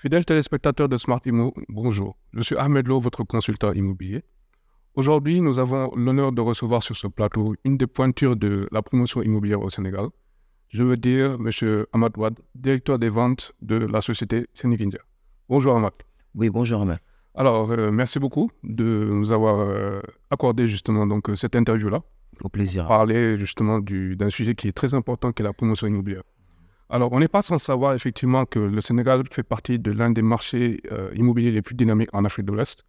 Fidèles téléspectateurs de Smart Immo, bonjour. Je suis Ahmed Lo, votre consultant immobilier. Aujourd'hui, nous avons l'honneur de recevoir sur ce plateau une des pointures de la promotion immobilière au Sénégal. Je veux dire M. Ahmad Wade, directeur des ventes de la société Senig India. Bonjour Ahmad. Oui, bonjour Ahmed. Alors, merci beaucoup de nous avoir accordé justement cette interview-là. Au plaisir. Parler justement d'un sujet qui est très important, qui est la promotion immobilière. Alors, on n'est pas sans savoir effectivement que le Sénégal fait partie de l'un des marchés immobiliers les plus dynamiques en Afrique de l'Ouest.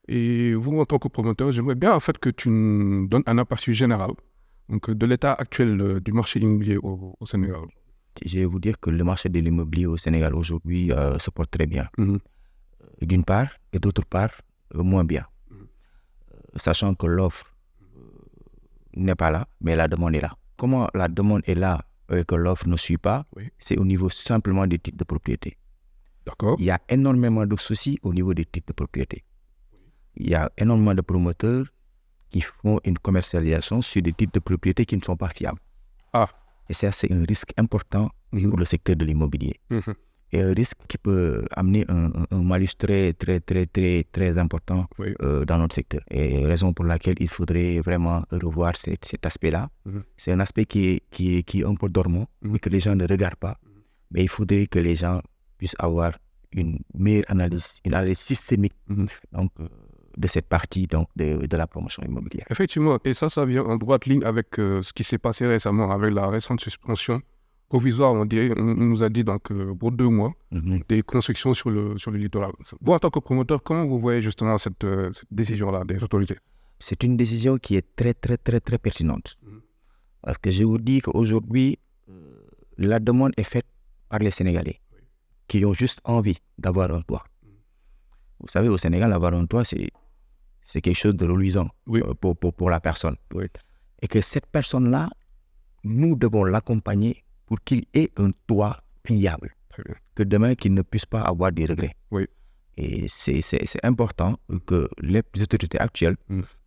Et vous, en tant que promoteur, j'aimerais bien en fait que tu nous donnes un aperçu général de l'état actuel du marché immobilier au Sénégal. Je vais vous dire que le marché de l'immobilier au Sénégal aujourd'hui se porte très bien. D'une part, et d'autre part, moins bien. Sachant que l'offre n'est pas là, mais la demande est là. Comment la demande est là et que l'offre ne suit pas, c'est au niveau simplement des titres de propriété. D'accord. Il y a énormément de soucis au niveau des titres de propriété. Il y a énormément de promoteurs qui font une commercialisation sur des titres de propriété qui ne sont pas fiables. Et ça, c'est un risque important pour le secteur de l'immobilier. Et un risque qui peut amener un malus très important dans notre secteur. Et raison pour laquelle il faudrait vraiment revoir cet aspect-là. C'est un aspect qui est un peu dormant, et que les gens ne regardent pas. Mais il faudrait que les gens puissent avoir une meilleure analyse, une analyse systémique de cette partie de la promotion immobilière. Effectivement, et ça vient en droite ligne avec ce qui s'est passé récemment avec la récente suspension provisoire, on nous a dit pour 2 mois, des constructions sur le littoral. Vous, en tant que promoteur, comment vous voyez justement cette décision-là des autorités? C'est une décision qui est très pertinente. Parce que je vous dis qu'aujourd'hui, la demande est faite par les Sénégalais qui ont juste envie d'avoir un toit. Vous savez, au Sénégal, avoir un toit, c'est quelque chose de reluisant pour la personne. Et que cette personne-là, nous devons l'accompagner pour qu'il ait un toit fiable. Que demain, qu'il ne puisse pas avoir des regrets. Et c'est important que les autorités actuelles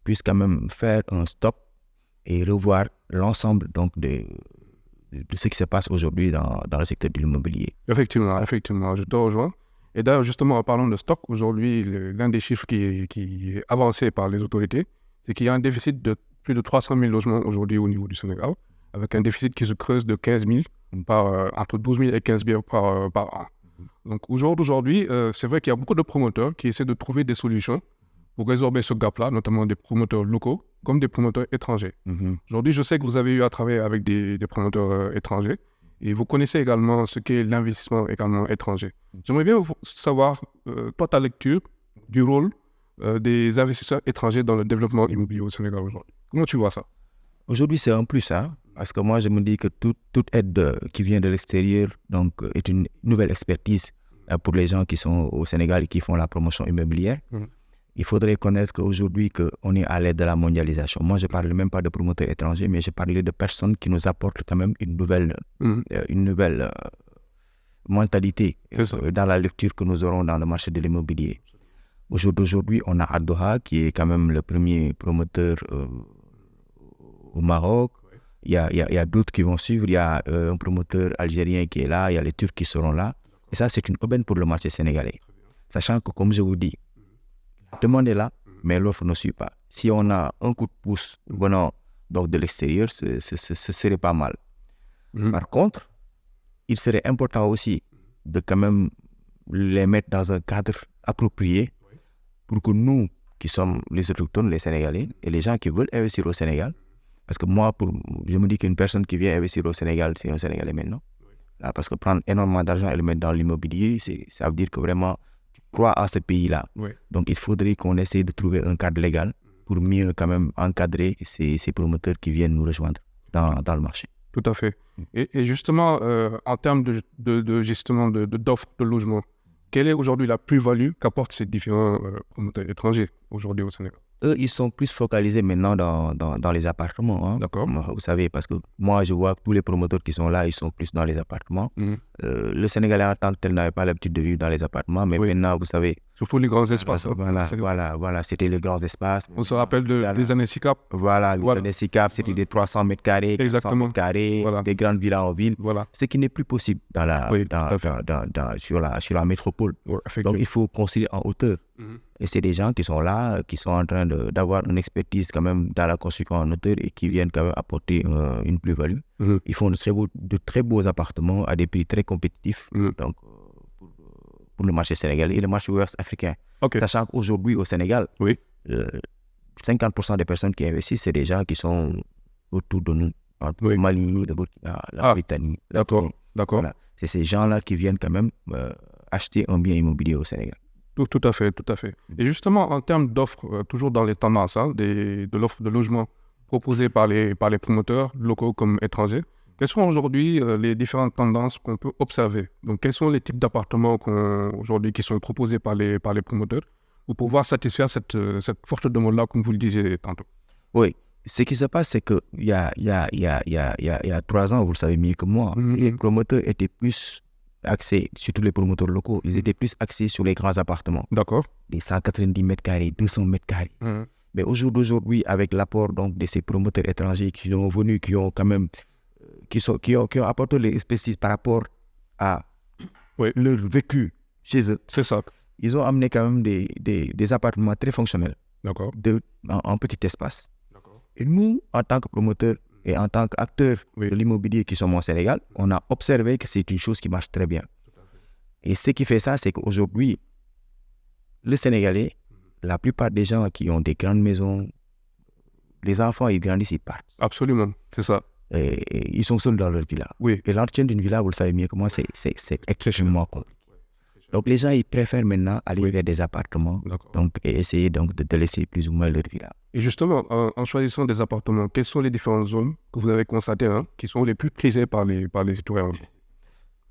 puissent quand même faire un stop et revoir l'ensemble de ce qui se passe aujourd'hui dans le secteur de l'immobilier. Effectivement, je te rejoins. Et d'ailleurs, justement, en parlant de stock, aujourd'hui, l'un des chiffres qui est avancé par les autorités, c'est qu'il y a un déficit de plus de 300 000 logements aujourd'hui au niveau du Sénégal, avec un déficit qui se creuse de 15 000, entre 12 000 et 15 000 par an. Donc aujourd'hui, c'est vrai qu'il y a beaucoup de promoteurs qui essaient de trouver des solutions pour résorber ce gap-là, notamment des promoteurs locaux comme des promoteurs étrangers. Aujourd'hui, je sais que vous avez eu à travailler avec des promoteurs étrangers et vous connaissez également ce qu'est l'investissement également étranger. J'aimerais bien savoir, toi, ta lecture du rôle des investisseurs étrangers dans le développement immobilier au Sénégal aujourd'hui. Comment tu vois ça? Aujourd'hui, c'est un plus, parce que moi, je me dis que toute aide qui vient de l'extérieur est une nouvelle expertise pour les gens qui sont au Sénégal et qui font la promotion immobilière. Il faudrait connaître qu'aujourd'hui, on est à l'aide de la mondialisation. Moi, je ne parle même pas de promoteurs étrangers, mais je parlais de personnes qui nous apportent quand même une nouvelle mentalité dans la lecture que nous aurons dans le marché de l'immobilier. Aujourd'hui, on a Ad-Doha, qui est quand même le premier promoteur au Maroc. Il y a d'autres qui vont suivre. Il y a un promoteur algérien qui est là. Il y a les Turcs qui seront là. Et ça, c'est une aubaine pour le marché sénégalais. Sachant que, comme je vous dis, la demande est là, mais l'offre ne suit pas. Si on a un coup de pouce venant de l'extérieur, ce serait pas mal. Par contre, il serait important aussi de quand même les mettre dans un cadre approprié pour que nous, qui sommes les autochtones, les Sénégalais, et les gens qui veulent investir au Sénégal, parce que moi, je me dis qu'une personne qui vient investir au Sénégal, c'est un Sénégalais maintenant. Là, parce que prendre énormément d'argent et le mettre dans l'immobilier, ça veut dire que vraiment, tu crois à ce pays-là. Donc, il faudrait qu'on essaie de trouver un cadre légal pour mieux quand même encadrer ces promoteurs qui viennent nous rejoindre dans le marché. Tout à fait. Et justement, en termes d'offres de logement, quelle est aujourd'hui la plus-value qu'apportent ces différents promoteurs étrangers aujourd'hui au Sénégal? eux, ils sont plus focalisés maintenant dans les appartements. Hein. D'accord. Vous savez, parce que moi, je vois que tous les promoteurs qui sont là, ils sont plus dans les appartements. Le Sénégalais en tant que tel n'avait pas l'habitude de vivre dans les appartements, mais maintenant, vous savez... Surtout les grands espaces. Voilà, c'était les grands espaces. On se rappelle des années SICAP. Voilà, les années SICAP, c'était des 300 mètres carrés, 400 mètres carrés, des grandes villas en ville. Ce qui n'est plus possible sur la métropole. Donc, il faut construire en hauteur. Et c'est des gens qui sont là, qui sont en train d'avoir une expertise quand même dans la construction en hauteur et qui viennent quand même apporter une plus-value. Ils font de très beaux appartements à des prix très compétitifs donc, pour le marché sénégalais et le marché ouest africain. Sachant qu'aujourd'hui au Sénégal, 50% des personnes qui investissent, c'est des gens qui sont autour de nous, le Mali, le Burkina, la Mauritanie. D'accord. Voilà. C'est ces gens-là qui viennent quand même acheter un bien immobilier au Sénégal. Tout à fait. Et justement, en termes d'offres, toujours dans les tendances de l'offre de logement proposée par les promoteurs, locaux comme étrangers, quelles sont aujourd'hui les différentes tendances qu'on peut observer? Donc, quels sont les types d'appartements aujourd'hui qui sont proposés par les promoteurs pour pouvoir satisfaire cette forte demande-là, comme vous le disiez tantôt? Oui. Ce qui se passe, c'est qu'il y a 3 ans, vous le savez mieux que moi, les promoteurs étaient plus axés, surtout les promoteurs locaux, ils étaient plus axés sur les grands appartements. D'accord. Les 190 mètres carrés, 200 mètres carrés. Mais aujourd'hui, avec l'apport donc, de ces promoteurs étrangers qui sont venus, qui ont quand même, qui ont apporté les expertises par rapport à leur vécu chez eux. C'est ça. Ils ont amené quand même des appartements très fonctionnels. D'accord. En petit espace. Et nous, en tant que promoteurs et en tant qu'acteurs de l'immobilier qui sommes au Sénégal, on a observé que c'est une chose qui marche très bien. Et ce qui fait ça, c'est qu'aujourd'hui, le Sénégalais, la plupart des gens qui ont des grandes maisons, les enfants, ils grandissent, ils partent. Absolument, c'est ça. Et ils sont seuls dans leur villa. Et l'entretien d'une villa, vous le savez mieux que moi, c'est extrêmement compliqué. Donc les gens, ils préfèrent maintenant aller vers des appartements et essayer donc de laisser plus ou moins leur villa. Et justement, en choisissant des appartements, quelles sont les différentes zones que vous avez constatées qui sont les plus prisées par les citoyens?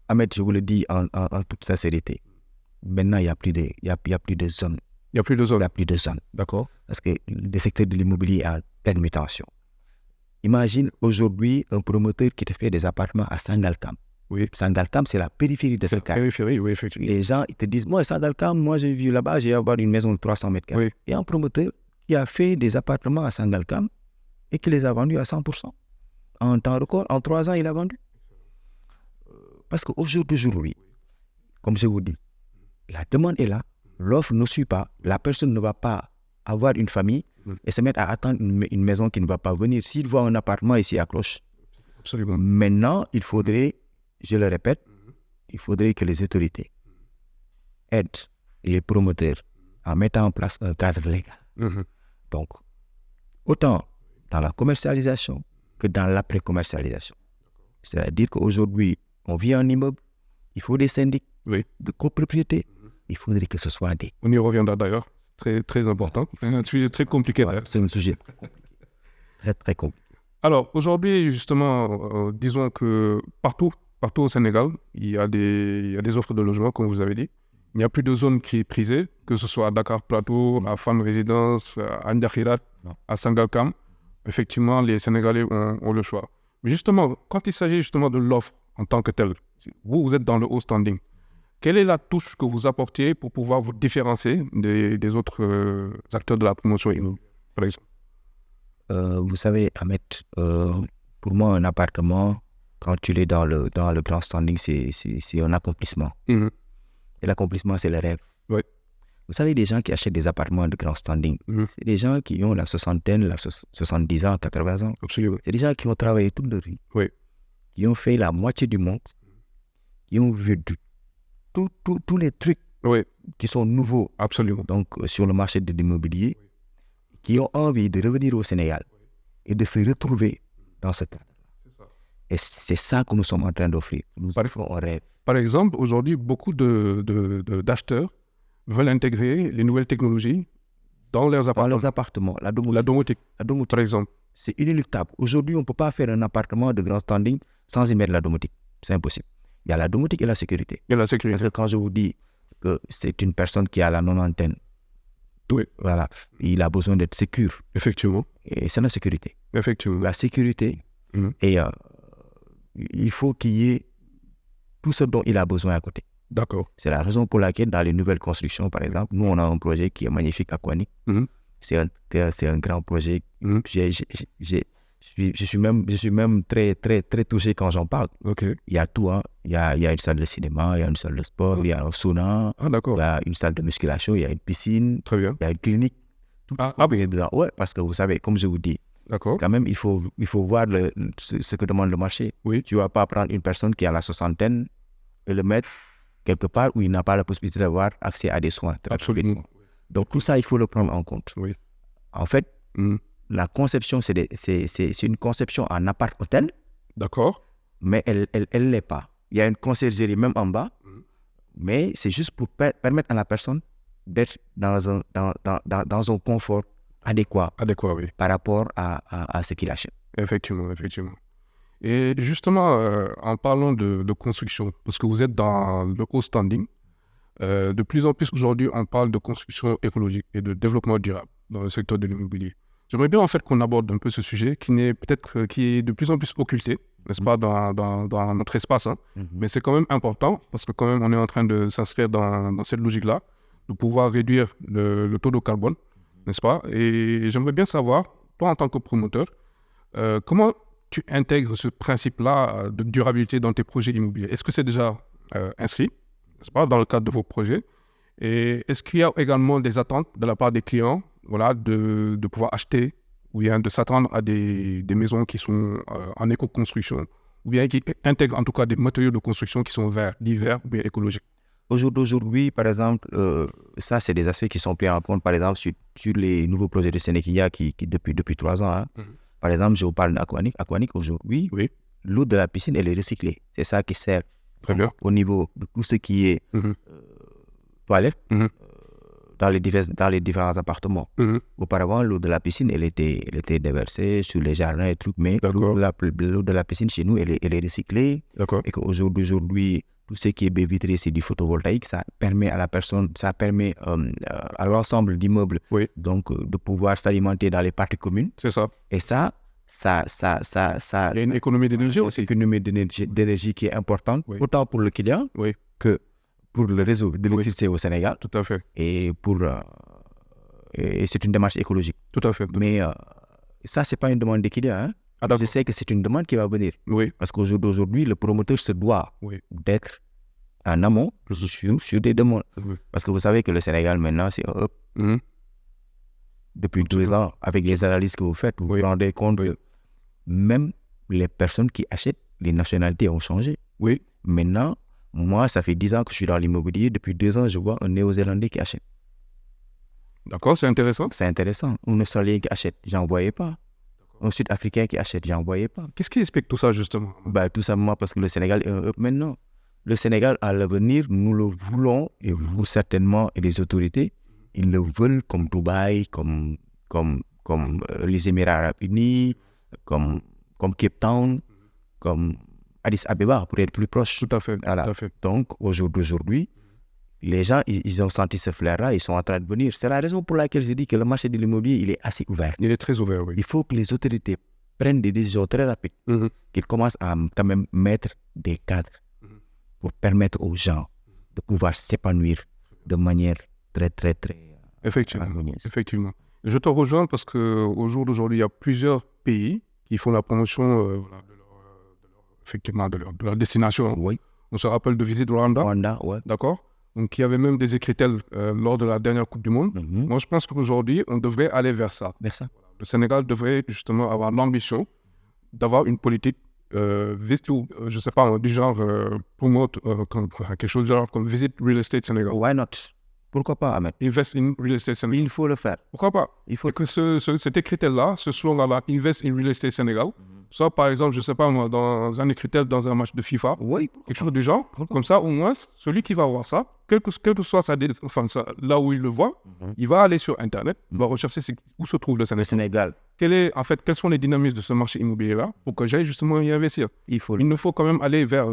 Ahmed, je vous le dis en toute sincérité, maintenant, il n'y a plus de zones. Il n'y a plus de zones? Il n'y a plus de zones. D'accord. Parce que le secteur de l'immobilier est en pleine mutation. Imagine aujourd'hui un promoteur qui te fait des appartements à Sangalkam. Sangalkam, c'est la périphérie de ce cas. Périphérie, oui, effectivement. Les gens, ils te disent, moi, Sangalkam, moi, j'ai vu là-bas, j'ai avoir une maison de 300 mètres carrés. Il y a un promoteur qui a fait des appartements à Sangalkam et qui les a vendus à 100%. En temps record, en 3 ans, il a vendu. Parce qu'aujourd'hui, comme je vous dis, la demande est là, l'offre ne suit pas, la personne ne va pas avoir une famille et se mettre à attendre une maison qui ne va pas venir. S'il voit un appartement ici à Cloche, absolument. Maintenant, il faudrait, je le répète, il faudrait que les autorités aident les promoteurs en mettant en place un cadre légal. Donc, autant dans la commercialisation que dans l'après-commercialisation. C'est-à-dire qu'aujourd'hui, on vit en immeuble, il faut des syndics de copropriété, il faudrait que ce soit des... On y reviendra d'ailleurs, très, très important. C'est un sujet très compliqué. C'est un sujet très, très compliqué. Alors, aujourd'hui, justement, disons que partout au Sénégal, il y a des offres de logement, comme vous avez dit. Il n'y a plus de zone qui est prisée, que ce soit à Dakar Plateau, à Fann Résidence, à Ndakirat, à Sangalkam. Effectivement, les Sénégalais ont le choix. Mais justement, quand il s'agit justement de l'offre en tant que telle, vous êtes dans le haut standing. Quelle est la touche que vous apportez pour pouvoir vous différencier des autres acteurs de la promotion immobilière, par exemple? Vous savez, Ahmed, pour moi, un appartement, quand tu es dans le grand standing, c'est un accomplissement. Et l'accomplissement, c'est le rêve. Vous savez, les gens qui achètent des appartements de grand standing, c'est des gens qui ont la soixantaine, 70 ans, 80 ans. Absolument. C'est des gens qui ont travaillé toute leur vie, qui ont fait la moitié du monde, qui ont vu tous les trucs qui sont nouveaux. Absolument. Donc, sur le marché de l'immobilier, qui ont envie de revenir au Sénégal et de se retrouver dans ce cadre. Et c'est ça que nous sommes en train d'offrir. Nous offrons un rêve. Par exemple, aujourd'hui, beaucoup d'acheteurs veulent intégrer les nouvelles technologies dans leurs appartements. Dans leurs appartements. La domotique, par exemple. C'est inéluctable. Aujourd'hui, on ne peut pas faire un appartement de grand standing sans y mettre la domotique. C'est impossible. Il y a la domotique et la sécurité. Et la sécurité. Parce que quand je vous dis que c'est une personne qui a la non-antenne, Oui. Voilà. Il a besoin d'être sécure. Effectivement. Et c'est la sécurité. Effectivement. La sécurité, et il faut qu'il y ait tout ce dont il a besoin à côté. D'accord. C'est la raison pour laquelle, dans les nouvelles constructions, par exemple, nous, on a un projet qui est magnifique, Aquanic. C'est un grand projet. Je suis même très, très, très touché quand j'en parle. Okay. Il y a tout. Hein. Il y a une salle de cinéma, il y a une salle de sport, il y a un sauna, il y a une salle de musculation, il y a une piscine, très bien. Il y a une clinique. Tout est dedans. Ouais, parce que vous savez, comme je vous dis, quand même, il faut voir ce que demande le marché. Oui. Tu ne vas pas prendre une personne qui a la soixantaine et le mettre quelque part où il n'a pas la possibilité d'avoir accès à des soins. Absolument. Donc, tout ça, il faut le prendre en compte. Oui. En fait, la conception, c'est une conception en appart-hôtel. D'accord. Mais elle l'est pas. Il y a une conciergerie même en bas, mais c'est juste pour permettre à la personne d'être dans un confort adéquat. Adéquat, oui. Par rapport à ce qu'il achète. Effectivement, effectivement. Et justement, en parlant de construction, parce que vous êtes dans le haut standing, de plus en plus aujourd'hui, on parle de construction écologique et de développement durable dans le secteur de l'immobilier. J'aimerais bien en fait qu'on aborde un peu ce sujet qui est de plus en plus occulté, n'est-ce pas, dans notre espace, hein. Mais c'est quand même important parce que quand même on est en train de s'inscrire dans cette logique-là, de pouvoir réduire le taux de carbone, n'est-ce pas? Et j'aimerais bien savoir, toi en tant que promoteur, comment tu intègres ce principe-là de durabilité dans tes projets immobiliers? Est-ce que c'est déjà inscrit, n'est-ce pas, dans le cadre de vos projets? Et est-ce qu'il y a également des attentes de la part des clients, voilà, de pouvoir acheter ou bien de s'attendre à des maisons qui sont en éco-construction ou bien qui intègrent en tout cas des matériaux de construction qui sont verts, dits verts ou bien écologiques? Aujourd'hui, par exemple, ça, c'est des aspects qui sont pris en compte, par exemple, sur les nouveaux projets de Sénéquilia qui depuis 3 ans. Hein. Par exemple, je vous parle d'Aquanic. Aquanic, aujourd'hui, l'eau de la piscine, elle est recyclée. C'est ça qui sert. Très bien. Au niveau de tout ce qui est toilettes, dans les différents appartements. Auparavant, l'eau de la piscine, elle était déversée sur les jardins et tout, mais l'eau de la piscine chez nous, elle est recyclée. Et qu'aujourd'hui, tout ce qui est baie vitrée, c'est du photovoltaïque. Ça permet à la personne, à l'ensemble d'immeubles donc, de pouvoir s'alimenter dans les parties communes. C'est ça. Et ça, il y a une économie d'énergie aussi. Une économie d'énergie qui est importante, autant pour le client que pour le réseau de l'électricité au Sénégal. Tout à fait. Et c'est une démarche écologique. Tout à fait. Mais ça, c'est pas une demande des clients. Hein. Je sais que c'est une demande qui va venir. Parce qu'aujourd'hui, le promoteur se doit d'être en amont sur des demandes. Parce que vous savez que le Sénégal, maintenant, c'est un hub. Depuis 2 ans, avec les analyses que vous faites, vous vous rendez compte que même les personnes qui achètent, les nationalités ont changé. Maintenant, moi, ça fait 10 ans que je suis dans l'immobilier. Depuis 2 ans, je vois un Néo-Zélandais qui achète. D'accord, c'est intéressant. C'est intéressant. Un Australien qui achète, j'en voyais pas. Un Sud-Africain qui achète, j'en voyais pas. Qu'est-ce qui explique tout ça, justement? Tout simplement parce que le Sénégal est un hub maintenant. Le Sénégal, à l'avenir, nous le voulons, et vous certainement, et les autorités, ils le veulent comme Dubaï, comme les Émirats Arabes Unis, comme Cape Town, comme Addis Abeba, pour être plus proche. Tout à fait. Voilà. Tout à fait. Donc, aujourd'hui, les gens, ils ont senti ce flair-là, ils sont en train de venir. C'est la raison pour laquelle je dis que le marché de l'immobilier, il est assez ouvert. Il est très ouvert, oui. Il faut que les autorités prennent des décisions très rapides, qu'ils commencent à quand même mettre des cadres pour permettre aux gens de pouvoir s'épanouir de manière très, très, très harmonieuse. Effectivement. Je te rejoins parce qu'au jour d'aujourd'hui, il y a plusieurs pays qui font la promotion de leur destination. On se rappelle de Visit Rwanda. D'accord. Donc, il y avait même des écriteils lors de la dernière Coupe du Monde. Moi, je pense qu'aujourd'hui, on devrait aller vers ça. Le Sénégal devrait justement avoir l'ambition d'avoir une politique je ne sais pas, du genre promote quelque chose genre comme Visit Real Estate Sénégal. Why not? Pourquoi pas, Ahmed? Invest in Real Estate Sénégal. Il faut le faire. Pourquoi pas? Et que cet écritel-là, ce slogan-là, Invest in Real Estate Sénégal, soit par exemple, je ne sais pas moi, dans un écritel dans un match de FIFA, quelque chose du genre, comme ça, au moins, celui qui va voir ça, quel que soit là où il le voit, il va aller sur Internet, il va rechercher où se trouve le Sénégal. Quels sont les dynamismes de ce marché immobilier-là pour que j'aille justement y investir? Il nous faut quand même aller vers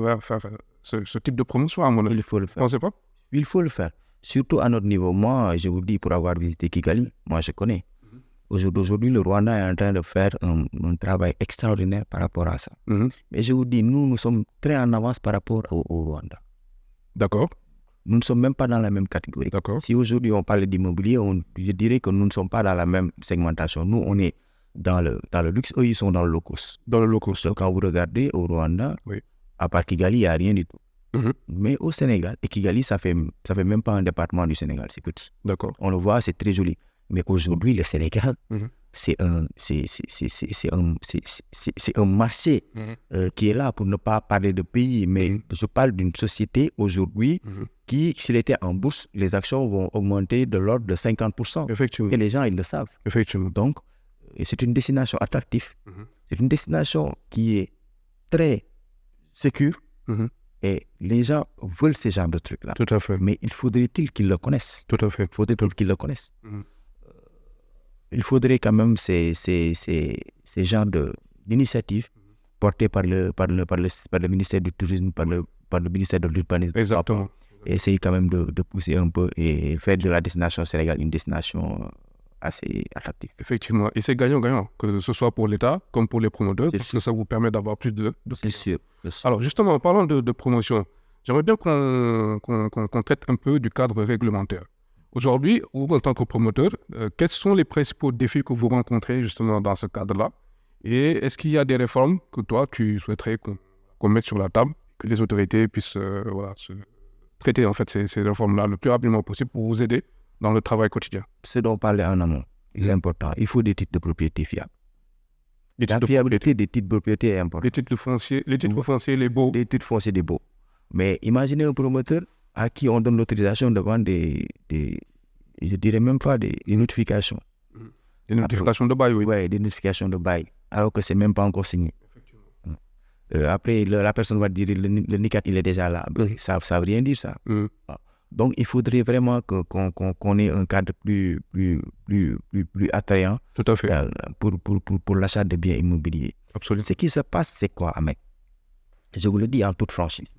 ce type de promotion, à mon avis. Il faut le faire. Vous pensez pas? Il faut le faire. Surtout à notre niveau. Moi, je vous dis, pour avoir visité Kigali, moi je connais. Aujourd'hui, le Rwanda est en train de faire un travail extraordinaire par rapport à ça. Mais je vous dis, nous sommes très en avance par rapport au Rwanda. D'accord. Nous ne sommes même pas dans la même catégorie. D'accord. Si aujourd'hui on parle d'immobilier, je dirais que nous ne sommes pas dans la même segmentation. Nous, on est dans le luxe, eux, ils sont dans le low cost. Dans le low cost. Donc, quand vous regardez au Rwanda, oui. À part Kigali, il n'y a rien du tout. Mais au Sénégal, et Kigali, ça fait même pas un département du Sénégal, c'est petit. D'accord. On le voit, c'est très joli. Mais aujourd'hui, le Sénégal, c'est un marché qui est là pour ne pas parler de pays, mais je parle d'une société aujourd'hui qui, s'il était en bourse, les actions vont augmenter de l'ordre de 50%. Effectivement. Et les gens, ils le savent. Effectivement. Donc, c'est une destination attractive. C'est une destination qui est très sécure. Et les gens veulent ce genre de trucs-là. Tout à fait. Mais il faudrait-il qu'ils le connaissent. Tout à fait. Faudrait-il qu'ils le connaissent. Il faudrait quand même ces genres d'initiatives portées par le ministère du Tourisme, par le ministère de l'Urbanisme. Exactement. Et essayer quand même de pousser un peu et faire de la destination Sénégal une destination assez attractive. Effectivement. Et c'est gagnant-gagnant, que ce soit pour l'État comme pour les promoteurs, parce que ça vous permet d'avoir plus de C'est sûr. Alors justement, en parlant de promotion, j'aimerais bien qu'on traite un peu du cadre réglementaire. Aujourd'hui, vous, en tant que promoteur, quels sont les principaux défis que vous rencontrez justement dans ce cadre-là? Et est-ce qu'il y a des réformes que toi, tu souhaiterais qu'on mette sur la table, que les autorités puissent se traiter en fait ces réformes-là le plus rapidement possible pour vous aider dans le travail quotidien? Ce dont on parlait en amont, c'est important. Il faut des titres de propriété fiables. La fiabilité des titres de propriété est importante. Les titres fonciers, les baux. Les titres fonciers, des baux. Mais imaginez un promoteur à qui on donne l'autorisation de vendre je dirais même pas des notifications. Des notifications de bail, oui. Oui, des notifications de bail, alors que c'est même pas encore signé. Après, la personne va dire le NICAT, il est déjà là. Ça veut rien dire, ça. Donc, il faudrait vraiment qu'on ait un cadre plus attrayant. Tout à fait. Pour l'achat de biens immobiliers. Absolument. Ce qui se passe, c'est quoi, Ahmed? Je vous le dis en toute franchise.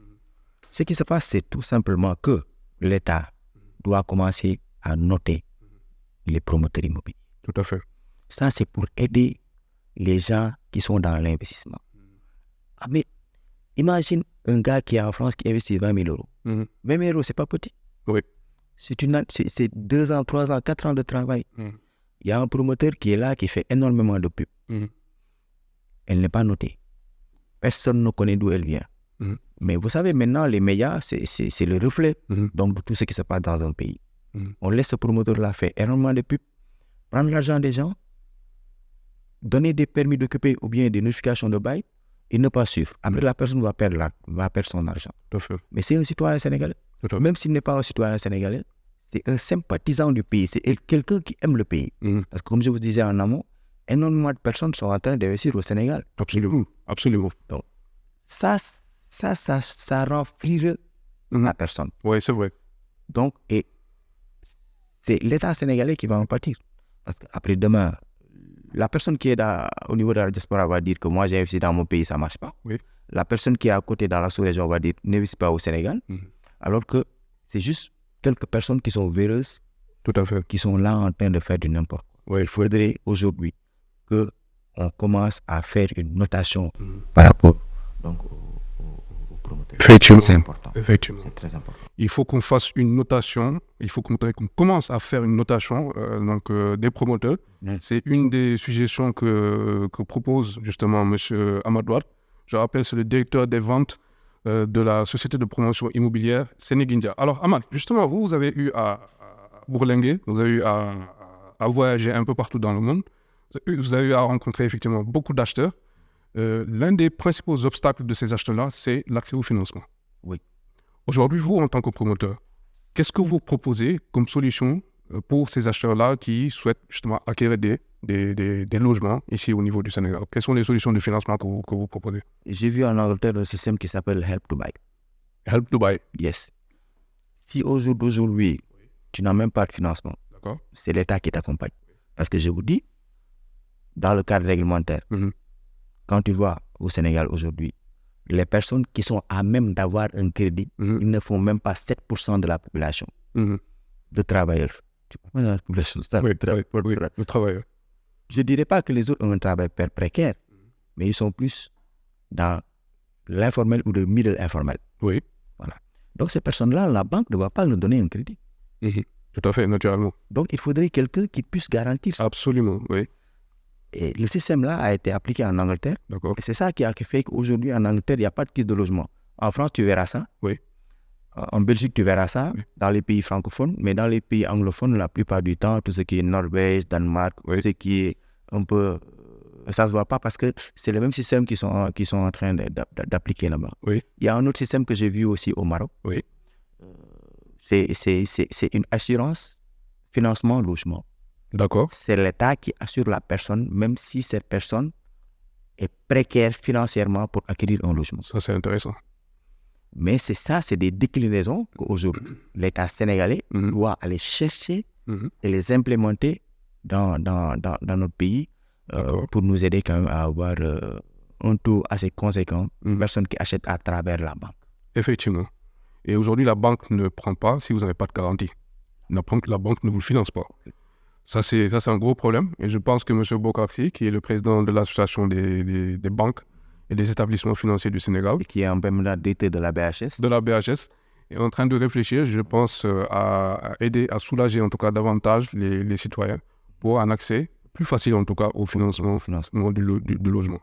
Ce qui se passe, c'est tout simplement que l'État doit commencer à noter les promoteurs immobiliers. Tout à fait. Ça, c'est pour aider les gens qui sont dans l'investissement. Mais imagine un gars qui est en France qui investit 20 000 euros. 20 000 euros, c'est pas petit. Oui. C'est 2 ans, 3 ans, 4 ans de travail. Il y a un promoteur qui est là, qui fait énormément de pub. Elle n'est pas notée. Personne ne connaît d'où elle vient. Mais vous savez, maintenant, les médias, c'est le reflet donc, de tout ce qui se passe dans un pays. On laisse ce promoteur-là faire énormément de pub, prendre l'argent des gens, donner des permis d'occuper ou bien des notifications de bail, et ne pas suivre. Après, la personne va perdre son argent. Mais c'est un citoyen sénégalais. Même s'il n'est pas un citoyen sénégalais, c'est un sympathisant du pays. C'est quelqu'un qui aime le pays. Parce que comme je vous disais en amont, énormément de personnes sont en train d'investir au Sénégal. Absolument. Absolument. Donc, ça rend frileux la personne. Oui, c'est vrai. Donc, et c'est l'État sénégalais qui va en pâtir. Parce qu'après demain, la personne qui est au niveau de la diaspora va dire que moi j'ai investi dans mon pays, ça ne marche pas. Oui. La personne qui est à côté dans la sous-région va dire n'investis pas au Sénégal. Alors que c'est juste quelques personnes qui sont véreuses, tout à fait, qui sont là en train de faire du n'importe quoi. Oui. Il faudrait aujourd'hui qu'on commence à faire une notation par rapport donc, aux promoteurs. Effectivement. C'est important. Effectivement. C'est très important. Il faut qu'on fasse une notation, il faut qu'on commence à faire une notation des promoteurs. C'est une des suggestions que propose justement M. Amadouad. Je rappelle, c'est le directeur des ventes de la société de promotion immobilière Sénégindia. Alors, Amad, justement, vous avez eu à bourlinguer, vous avez eu à voyager un peu partout dans le monde, vous avez eu à rencontrer effectivement beaucoup d'acheteurs. L'un des principaux obstacles de ces acheteurs-là, c'est l'accès au financement. Oui. Aujourd'hui, vous, en tant que promoteur, qu'est-ce que vous proposez comme solution pour ces acheteurs-là qui souhaitent justement acquérir des logements ici au niveau du Sénégal? Quelles sont les solutions de financement que vous proposez? J'ai vu en Angleterre un système qui s'appelle Help to Buy. Help to Buy. Yes. Si aujourd'hui, tu n'as même pas de financement, c'est l'État qui t'accompagne. Parce que je vous dis, dans le cadre réglementaire, quand tu vois au Sénégal aujourd'hui, les personnes qui sont à même d'avoir un crédit, ils ne font même pas 7% de la population. de travailleurs. Le travailleur. Je ne dirais pas que les autres ont un travail précaire, mais ils sont plus dans l'informel ou le middle informel. Oui. Voilà. Donc ces personnes-là, la banque ne va pas leur donner un crédit. Tout à fait, naturellement. Donc il faudrait quelqu'un qui puisse garantir ça. Absolument, oui. Et le système-là a été appliqué en Angleterre. D'accord. Et c'est ça qui a fait qu'aujourd'hui en Angleterre, il n'y a pas de kit de logement. En France, tu verras ça. Oui. En Belgique, tu verras ça. Oui. Dans les pays francophones. Mais dans les pays anglophones, la plupart du temps, tout ce qui est Norvège, Danemark, tout ce qui est un peu... Ça ne se voit pas parce que c'est le même système qu'ils sont en train d'appliquer là-bas. Oui. Il y a un autre système que j'ai vu aussi au Maroc. Oui. C'est une assurance financement logement. D'accord. C'est l'État qui assure la personne, même si cette personne est précaire financièrement pour acquérir un logement. Ça, c'est intéressant. Mais c'est des déclinaisons qu'aujourd'hui, l'État sénégalais doit aller chercher et les implémenter dans notre pays pour nous aider quand même à avoir un taux assez conséquent de personnes qui achètent à travers la banque. Effectivement. Et aujourd'hui, la banque ne prend pas si vous n'avez pas de garantie. La banque ne vous finance pas. Ça, c'est un gros problème. Et je pense que M. Bokarsi, qui est le président de l'association des banques et des établissements financiers du Sénégal, et qui est en même temps directeur de la BHS, est en train de réfléchir, je pense, à aider, à soulager en tout cas davantage les citoyens pour un accès plus facile en tout cas au financement du logement.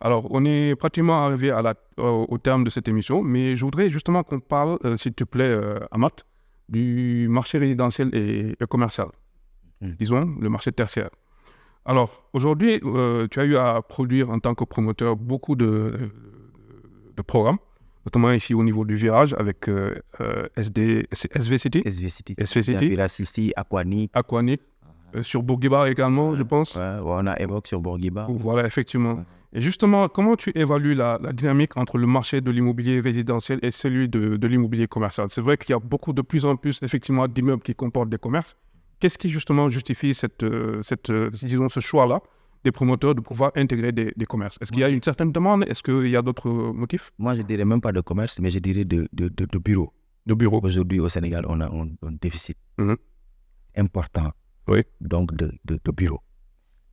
Alors, on est pratiquement arrivé au terme de cette émission, mais je voudrais justement qu'on parle, s'il te plaît, Amath, du marché résidentiel et commercial. Disons, le marché tertiaire. Alors, aujourd'hui, tu as eu à produire en tant que promoteur beaucoup de programmes, notamment ici au niveau du virage avec SV City, Villa City, Aquanic. Sur Bourguiba également, je pense. On a évoqué sur Bourguiba. Voilà, effectivement. Ouais. Et justement, comment tu évalues la dynamique entre le marché de l'immobilier résidentiel et celui de l'immobilier commercial? C'est vrai qu'il y a de plus en plus, effectivement, d'immeubles qui comportent des commerces. Qu'est-ce qui, justement, justifie disons, ce choix-là des promoteurs de pouvoir intégrer des commerces? Est-ce qu'il y a une certaine demande? Est-ce qu'il y a d'autres motifs? Moi, je ne dirais même pas de commerce, mais je dirais de bureaux. De bureaux. Aujourd'hui, au Sénégal, on a un déficit important. Oui. Donc, de bureaux.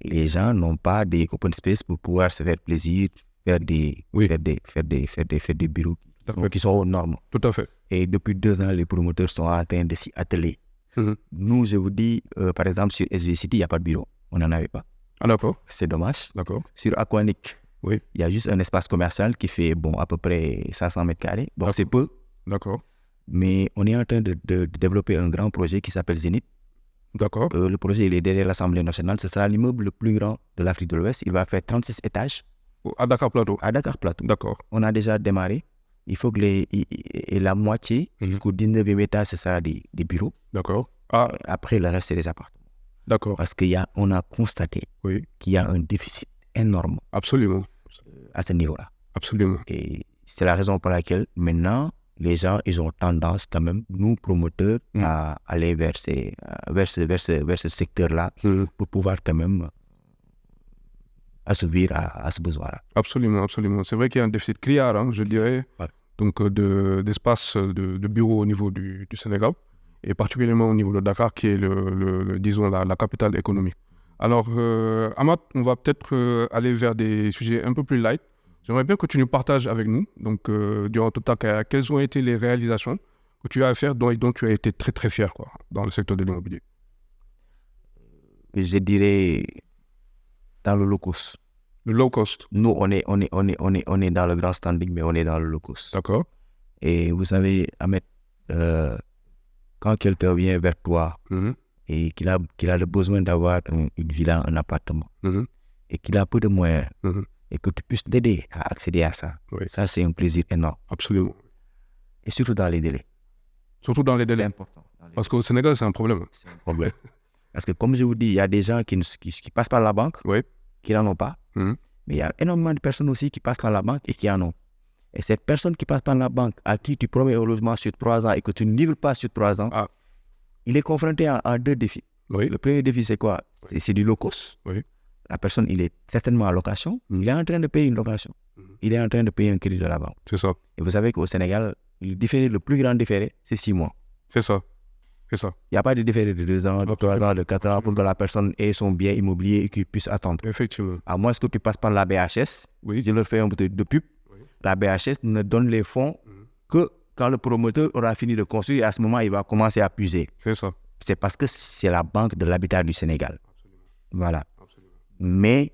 Les gens n'ont pas des open space pour pouvoir se faire plaisir, faire des bureaux qui sont aux normes. Tout à fait. Et depuis 2 ans, les promoteurs sont en train de s'y atteler. Nous, je vous dis, par exemple, sur SV City, il n'y a pas de bureau. On n'en avait pas. Ah, d'accord. C'est dommage. D'accord. Sur Aquanic, oui, il y a juste un espace commercial qui fait à peu près 500 mètres carrés. Donc, c'est peu. D'accord. Mais on est en train de développer un grand projet qui s'appelle Zénith. D'accord. Le projet, il est derrière l'Assemblée nationale. Ce sera l'immeuble le plus grand de l'Afrique de l'Ouest. Il va faire 36 étages. À Dakar Plateau. À Dakar Plateau. D'accord. On a déjà démarré. Il faut que la moitié, jusqu'au 19e étage, ce sera des bureaux. D'accord. Après, le reste, c'est des appartements. D'accord. Parce qu'on a constaté qu'il y a un déficit énorme. Absolument. À ce niveau-là. Absolument. Et c'est la raison pour laquelle, maintenant, les gens, ils ont tendance quand même, nous, promoteurs, à aller vers ce secteur-là pour pouvoir quand même assouvir à ce besoin-là. Absolument, absolument. C'est vrai qu'il y a un déficit criard, je dirais, donc d'espace de bureaux au niveau du Sénégal, et particulièrement au niveau de Dakar, qui est, disons, la capitale économique. Alors, Amath, on va peut-être aller vers des sujets un peu plus light. J'aimerais bien que tu nous partages avec nous, donc, durant tout ta carrière, quelles ont été les réalisations que tu as à faire dont tu as été très, très fier dans le secteur de l'immobilier. Je dirais dans le low cost. Le low cost. Nous, on est dans le grand standing, mais on est dans le low cost. D'accord. Et vous savez, Ahmed, quand quelqu'un vient vers toi et qu'il a le besoin d'avoir une villa, un appartement, et qu'il a peu de moyens, et que tu puisses l'aider à accéder à ça, ça, c'est un plaisir énorme. Absolument. Et surtout dans les délais. Surtout dans les délais. C'est important. Parce qu'au Sénégal, c'est un problème. C'est un problème. Parce que comme je vous dis, il y a des gens qui passent par la banque, qui n'en ont pas. Mais il y a énormément de personnes aussi qui passent par la banque et qui en ont. Et cette personne qui passe par la banque, à qui tu promets un logement sur 3 ans et que tu ne livres pas sur 3 ans, il est confronté à 2 défis. Le premier défi, c'est quoi? C'est du low cost. La personne, il est certainement en location. Il est en train de payer une location. Il est en train de payer un crédit de la banque. C'est ça. Et vous savez qu'au Sénégal, le plus grand différé, c'est 6 mois. C'est ça. C'est ça. Il n'y a pas de différé de 2 ans, de 3 ans, de 4 ans pour que la personne ait son bien immobilier et qu'il puisse attendre. Effectivement. À moins que tu passes par la BHS, Oui. je leur fais un peu de pub. Oui. La BHS ne donne les fonds que quand le promoteur aura fini de construire et à ce moment, il va commencer à puiser. C'est ça. C'est parce que c'est la Banque de l'Habitat du Sénégal. Absolument. Voilà. Absolument. Mais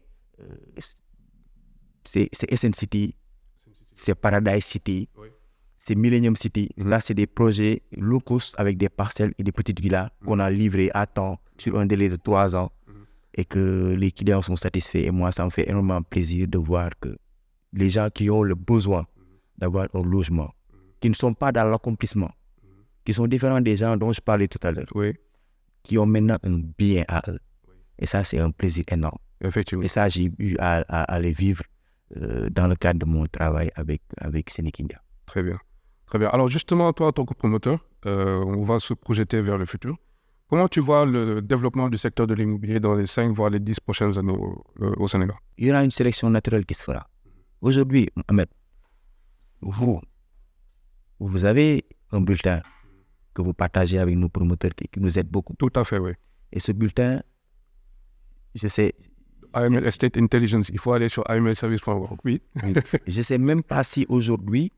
c'est SN City, c'est Paradise City, Oui. c'est Millennium City. Ça, c'est des projets low cost avec des parcelles et des petites villas qu'on a livrées à temps sur un délai de 3 ans et que les clients sont satisfaits. Et moi, ça me fait énormément plaisir de voir que les gens qui ont le besoin d'avoir un logement, qui ne sont pas dans l'accomplissement, qui sont différents des gens dont je parlais tout à l'heure, Oui. qui ont maintenant un bien à eux. Et ça, c'est un plaisir énorme. Effectivement. Et ça, j'ai eu à les vivre dans le cadre de mon travail avec Scenic India. Très bien. Très bien. Alors justement, toi, en tant que promoteur, on va se projeter vers le futur. Comment tu vois le développement du secteur de l'immobilier dans les 5 voire les 10 prochaines années au Sénégal? Il y aura une sélection naturelle qui se fera. Aujourd'hui, Ahmed, vous avez un bulletin que vous partagez avec nos promoteurs qui nous aident beaucoup. Tout à fait, oui. Et ce bulletin, je sais... AML Estate Intelligence, il faut aller sur amlservice.org, oui. Je ne sais même pas si aujourd'hui,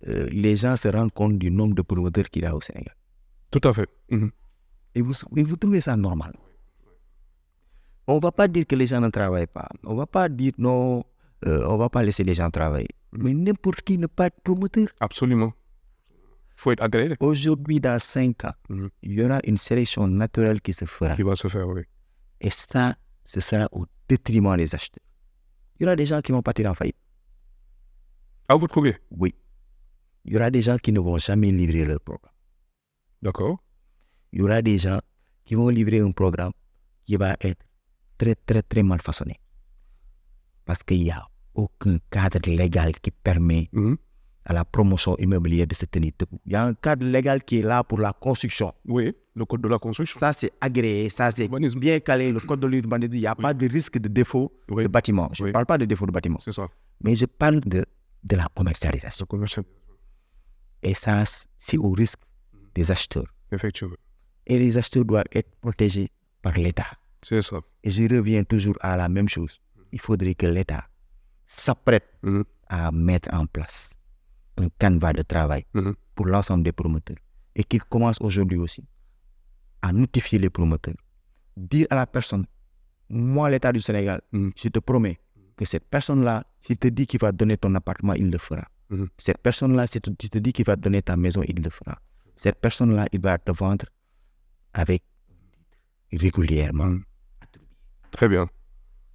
les gens se rendent compte du nombre de promoteurs qu'il y a au Sénégal. Tout à fait. Et vous trouvez ça normal? On ne va pas dire que les gens ne travaillent pas. On ne va pas dire non, on ne va pas laisser les gens travailler. Mais n'importe qui ne peut pas être promoteur. Absolument. Il faut être agréé. Aujourd'hui, dans 5 ans, il y aura une sélection naturelle qui se fera. Qui va se faire, oui. Et ça, ce sera au détriment des acheteurs. Il y aura des gens qui vont partir en faillite. Ah, vous trouvez? Oui. Il y aura des gens qui ne vont jamais livrer leur programme. D'accord. Il y aura des gens qui vont livrer un programme qui va être très, très, très mal façonné. Parce qu'il n'y a aucun cadre légal qui permet à la promotion immobilière de se tenir debout. Il y a un cadre légal qui est là pour la construction. Oui, le code de la construction. Ça, c'est agréé, ça, c'est bien calé. Le code de l'urbanisme, il n'y a pas de risque de défaut de bâtiment. Je ne parle pas de défaut de bâtiment. C'est ça. Mais je parle de la commercialisation. Et ça, c'est au risque des acheteurs. Effectivement. Et les acheteurs doivent être protégés par l'État. C'est ça. Et je reviens toujours à la même chose. Il faudrait que l'État s'apprête à mettre en place un canevas de travail pour l'ensemble des promoteurs. Et qu'il commence aujourd'hui aussi à notifier les promoteurs. Dire à la personne, moi l'État du Sénégal, je te promets que cette personne-là, si te dit qu'il va donner ton appartement, il le fera. Cette personne-là, si tu te dis qu'il va te donner ta maison, il le fera. Cette personne-là, il va te vendre avec régulièrement. Très bien.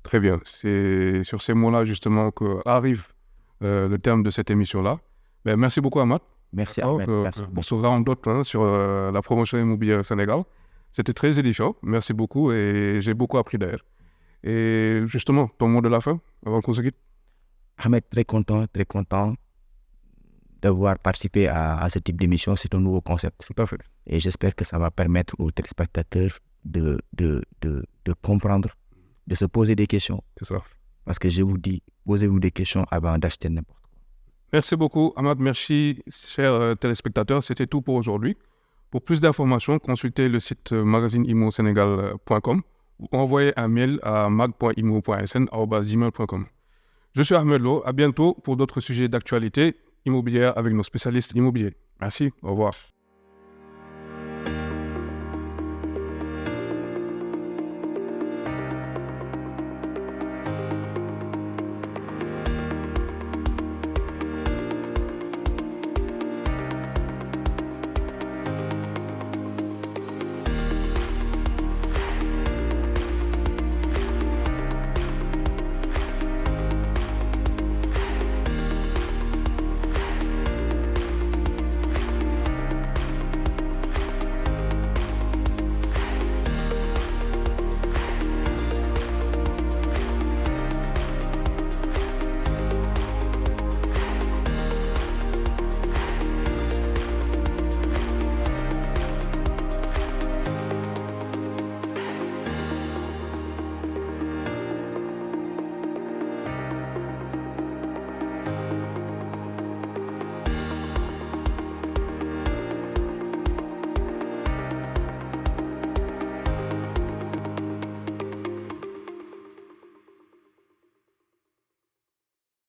Très bien. C'est sur ces mots-là, justement, qu'arrive le terme de cette émission-là. Ben, merci beaucoup, Ahmad. Merci, Ahmed. On se rend d'autres sur la promotion immobilière au Sénégal. C'était très édifiant. Merci beaucoup et j'ai beaucoup appris d'ailleurs. Et justement, ton mot de la fin, avant qu'on se quitte? Ahmed, très content d'avoir participé à ce type d'émission. C'est un nouveau concept. Tout à fait. Et j'espère que ça va permettre aux téléspectateurs de comprendre, de se poser des questions. C'est ça. Parce que je vous dis, posez-vous des questions avant d'acheter n'importe quoi. Merci beaucoup, Ahmad. Merci, chers téléspectateurs. C'était tout pour aujourd'hui. Pour plus d'informations, consultez le site magazineimosenegal.com ou envoyez un mail à mag.imo.sn@gmail.com. Je suis Ahmed Lo. À bientôt pour d'autres sujets d'actualité immobilière avec nos spécialistes immobiliers. Merci. Au revoir.